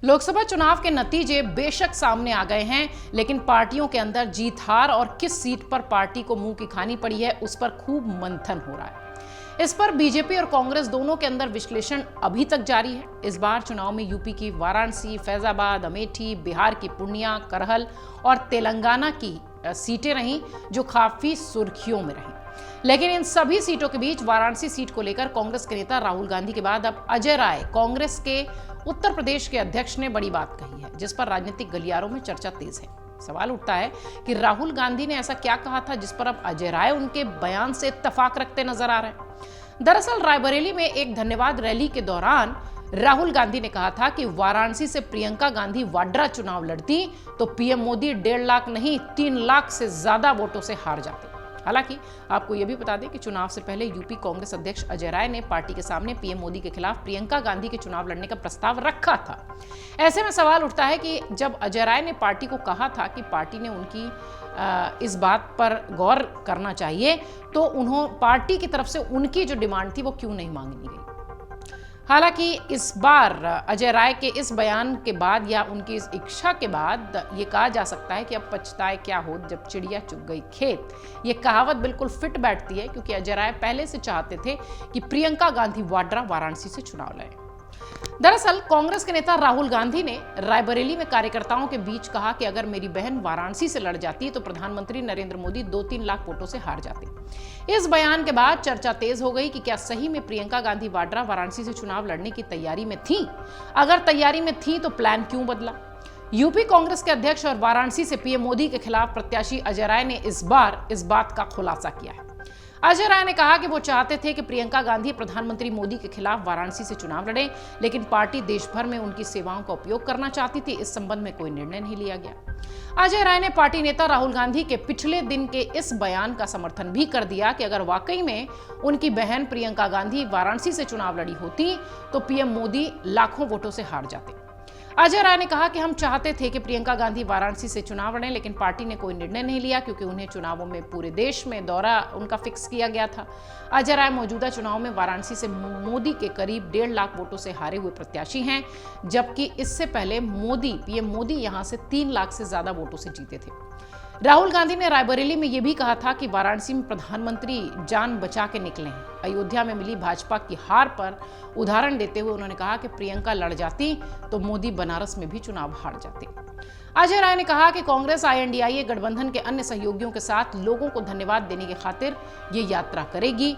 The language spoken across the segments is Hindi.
लोकसभा चुनाव के नतीजे बेशक सामने आ गए हैं, लेकिन पार्टियों के अंदर जीत हार और किस सीट पर पार्टी को मुंह की खानी पड़ी है उस पर खूब मंथन हो रहा है। इस पर बीजेपी और कांग्रेस दोनों के अंदर विश्लेषण अभी तक जारी है। इस बार चुनाव में यूपी की वाराणसी, फैजाबाद, अमेठी, बिहार की पूर्णिया, करहल और तेलंगाना की सीटें रहीं जो काफी सुर्खियों में रहीं। लेकिन इन सभी सीटों के बीच वाराणसी सीट को लेकर कांग्रेस के नेता राहुल गांधी के बाद अब अजय राय, कांग्रेस के उत्तर प्रदेश के अध्यक्ष, ने बड़ी बात कही है, जिस पर राजनीतिक गलियारों में चर्चा तेज है। सवाल उठता है कि राहुल गांधी ने ऐसा क्या कहा था जिस पर अब अजय राय उनके बयान से इत्तेफाक रखते नजर आ रहे हैं। दरअसल रायबरेली में एक धन्यवाद रैली के दौरान राहुल गांधी ने कहा था कि वाराणसी से प्रियंका गांधी वाड्रा चुनाव लड़ती तो पीएम मोदी 1.5 लाख नहीं 3 लाख से ज्यादा वोटों से हार जाते। हालांकि आपको यह भी बता दें कि चुनाव से पहले यूपी कांग्रेस अध्यक्ष अजय राय ने पार्टी के सामने पीएम मोदी के खिलाफ प्रियंका गांधी के चुनाव लड़ने का प्रस्ताव रखा था। ऐसे में सवाल उठता है कि जब अजय राय ने पार्टी को कहा था कि पार्टी ने उनकी इस बात पर गौर करना चाहिए, तो पार्टी की तरफ से उनकी जो डिमांड थी वो क्यों नहीं मांगी गई। हालांकि इस बार अजय राय के इस बयान के बाद या उनकी इस इच्छा के बाद ये कहा जा सकता है कि अब पछताए क्या हो जब चिड़िया चुग गई खेत। ये कहावत बिल्कुल फिट बैठती है, क्योंकि अजय राय पहले से चाहते थे कि प्रियंका गांधी वाड्रा वाराणसी से चुनाव लड़े। दरअसल कांग्रेस के नेता राहुल गांधी ने रायबरेली में कार्यकर्ताओं के बीच कहा कि अगर मेरी बहन वाराणसी से लड़ जाती तो प्रधानमंत्री नरेंद्र मोदी 2-3 लाख वोटों से हार जाते। इस बयान के बाद चर्चा तेज हो गई कि क्या सही में प्रियंका गांधी वाड्रा वाराणसी से चुनाव लड़ने की तैयारी में थी। अगर तैयारी में थी तो प्लान क्यों बदला। यूपी कांग्रेस के अध्यक्ष और वाराणसी से पीएम मोदी के खिलाफ प्रत्याशी अजय राय ने इस बार इस बात का खुलासा किया है। अजय राय ने कहा कि वो चाहते थे कि प्रियंका गांधी प्रधानमंत्री मोदी के खिलाफ वाराणसी से चुनाव लड़े, लेकिन पार्टी देश भर में उनकी सेवाओं का उपयोग करना चाहती थी। इस संबंध में कोई निर्णय नहीं लिया गया। अजय राय ने पार्टी नेता राहुल गांधी के पिछले दिन के इस बयान का समर्थन भी कर दिया कि अगर वाकई में उनकी बहन प्रियंका गांधी वाराणसी से चुनाव लड़ी होती तो पीएम मोदी लाखों वोटों से हार जाते। अजय राय ने कहा कि हम चाहते थे कि प्रियंका गांधी वाराणसी से चुनाव लड़ें, लेकिन पार्टी ने कोई निर्णय नहीं लिया क्योंकि उन्हें चुनावों में पूरे देश में दौरा उनका फिक्स किया गया था। अजय राय मौजूदा चुनाव में वाराणसी से मोदी के करीब 1.5 लाख वोटों से हारे हुए प्रत्याशी हैं, जबकि इससे पहले पीएम मोदी यहां से 3 लाख से ज्यादा वोटों से जीते थे। राहुल गांधी ने रायबरेली में यह भी कहा था कि वाराणसी में प्रधानमंत्री जान बचा के निकले हैं। अयोध्या में मिली भाजपा की हार पर उदाहरण देते हुए उन्होंने कहा कि प्रियंका लड़ जाती तो मोदी बनारस में भी चुनाव हार जाते। अजय राय ने कहा कि कांग्रेस INDIA गठबंधन के अन्य सहयोगियों के साथ लोगों को धन्यवाद देने की खातिर ये यात्रा करेगी।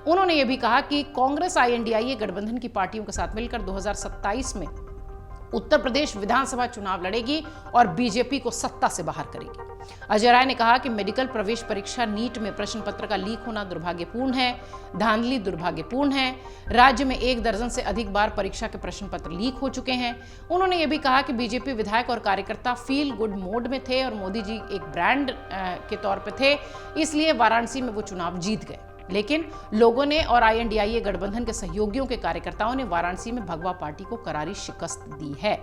उन्होंने ये भी कहा कि कांग्रेस INDIA गठबंधन की पार्टियों के साथ मिलकर 2027 में उत्तर प्रदेश विधानसभा चुनाव लड़ेगी और बीजेपी को सत्ता से बाहर करेगी। अजय राय ने कहा कि मेडिकल प्रवेश परीक्षा नीट में प्रश्न पत्र का लीक होना दुर्भाग्यपूर्ण है, धांधली दुर्भाग्यपूर्ण है। राज्य में 1 दर्जन से अधिक बार परीक्षा के प्रश्न पत्र लीक हो चुके हैं। उन्होंने ये भी कहा कि बीजेपी विधायक और कार्यकर्ता फील गुड मोड में थे और मोदी जी एक ब्रांड के तौर पर थे, इसलिए वाराणसी में वो चुनाव जीत गए। लेकिन लोगों ने और INDIA गठबंधन के सहयोगियों के कार्यकर्ताओं ने वाराणसी में भगवा पार्टी को करारी शिकस्त दी है।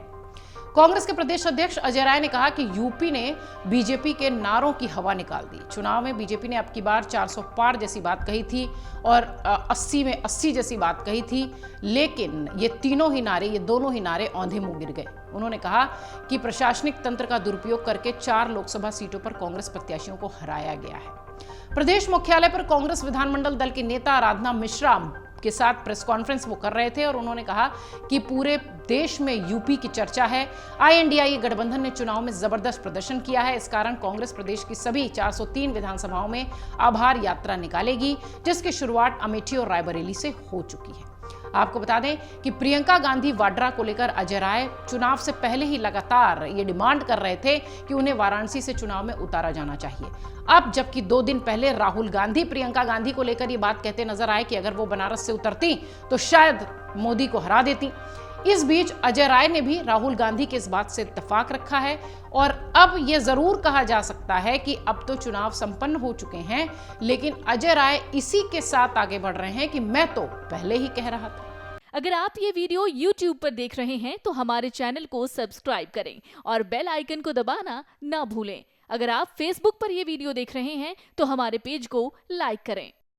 कांग्रेस के प्रदेश अध्यक्ष अजय राय ने कहा कि यूपी ने बीजेपी के नारों की हवा निकाल दी। चुनाव में बीजेपी ने अब की बार 400 पार जैसी बात कही थी और 80 में 80 जैसी बात कही थी, लेकिन ये दोनों ही नारे औंधे मुंह गिर गए। उन्होंने कहा कि प्रशासनिक तंत्र का दुरुपयोग करके 4 लोकसभा सीटों पर कांग्रेस प्रत्याशियों को हराया गया है। प्रदेश मुख्यालय पर कांग्रेस विधानमंडल दल की नेता आराधना मिश्रा के साथ प्रेस कॉन्फ्रेंस वो कर रहे थे और उन्होंने कहा कि पूरे देश में यूपी की चर्चा है। INDIA गठबंधन ने चुनाव में जबरदस्त प्रदर्शन किया है। इस कारण कांग्रेस प्रदेश की सभी 403 विधानसभाओं में आभार यात्रा निकालेगी, जिसकी शुरुआत अमेठी और रायबरेली से हो चुकी है। आपको बता दें कि प्रियंका गांधी वाड्रा को लेकर अजय राय चुनाव से पहले ही लगातार ये डिमांड कर रहे थे कि उन्हें वाराणसी से चुनाव में उतारा जाना चाहिए। अब जबकि 2 दिन पहले राहुल गांधी प्रियंका गांधी को लेकर ये बात कहते नजर आए कि अगर वो बनारस से उतरती तो शायद मोदी को हरा देती। इस बीच अजय राय ने भी राहुल गांधी की इस बात से इत्तेफाक रखा है और अब यह जरूर कहा जा सकता है कि अब तो चुनाव संपन्न हो चुके हैं, लेकिन अजय राय इसी के साथ आगे बढ़ रहे हैं कि मैं तो पहले ही कह रहा था। अगर आप ये वीडियो YouTube पर देख रहे हैं तो हमारे चैनल को सब्सक्राइब करें और बेल आइकन को दबाना ना भूलें। अगर आप Facebook पर ये वीडियो देख रहे हैं तो हमारे पेज को लाइक करें।